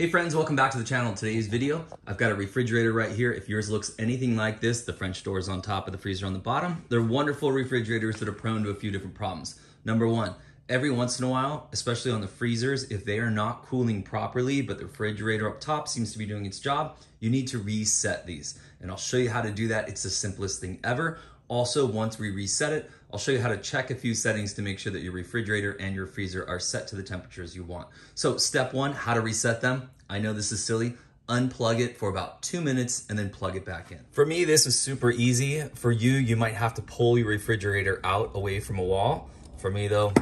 Hey friends, welcome back to the channel. In today's video, I've got a refrigerator right here. If yours looks anything like this, the French door is on top of the freezer on the bottom. They're wonderful refrigerators that are prone to a few different problems. Number one, every once in a while, especially on the freezers, if they are not cooling properly, but the refrigerator up top seems to be doing its job, you need to reset these. And I'll show you how to do that. It's the simplest thing ever. Also, once we reset it, I'll show you how to check a few settings to make sure that your refrigerator and your freezer are set to the temperatures you want. So step one, how to reset them. I know this is silly. Unplug it for about 2 minutes and then plug it back in. For me, this is super easy. For you, you might have to pull your refrigerator out away from a wall. For me though,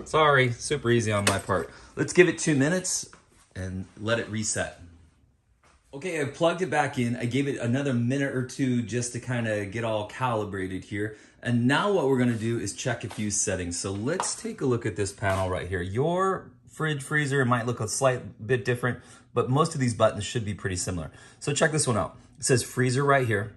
sorry, super easy on my part. Let's give it 2 minutes and let it reset. Okay, I plugged it back in. I gave it another minute or two just to kind of get all calibrated here. And now what we're gonna do is check a few settings. So let's take a look at this panel right here. Your fridge freezer might look a slight bit different, but most of these buttons should be pretty similar. So check this one out. It says freezer right here.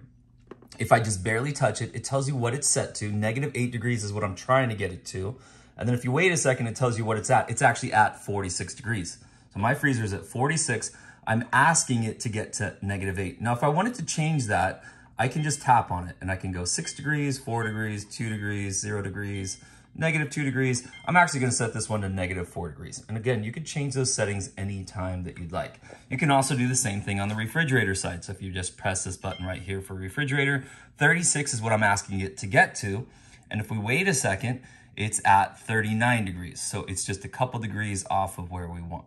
If I just barely touch it, it tells you what it's set to. -8 degrees is what I'm trying to get it to. And then if you wait a second, it tells you what it's at. It's actually at 46 degrees. So my freezer is at 46. I'm asking it to get to -8. Now, if I wanted to change that, I can just tap on it and I can go 6 degrees, 4 degrees, 2 degrees, 0 degrees, -2 degrees. I'm actually gonna set this one to -4 degrees. And again, you could change those settings anytime that you'd like. You can also do the same thing on the refrigerator side. So if you just press this button right here for refrigerator, 36 is what I'm asking it to get to. And if we wait a second, it's at 39 degrees. So it's just a couple degrees off of where we want.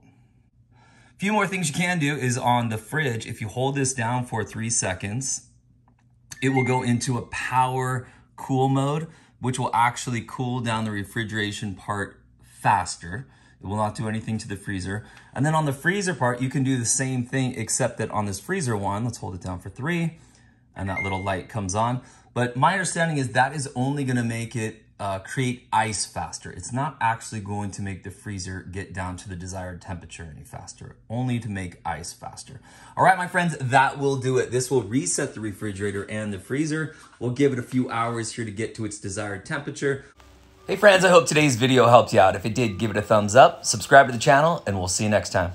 A few more things you can do is on the fridge, if you hold this down for 3 seconds, it will go into a power cool mode, which will actually cool down the refrigeration part faster. It will not do anything to the freezer. And then on the freezer part, you can do the same thing, except that on this freezer one, let's hold it down for 3, and that little light comes on. But my understanding is that is only gonna make it create ice faster. It's not actually going to make the freezer get down to the desired temperature any faster, only to make ice faster. All right, my friends, that will do it. This will reset the refrigerator and the freezer. We'll give it a few hours here to get to its desired temperature. Hey friends, I hope today's video helped you out. If it did, give it a thumbs up, subscribe to the channel, and we'll see you next time.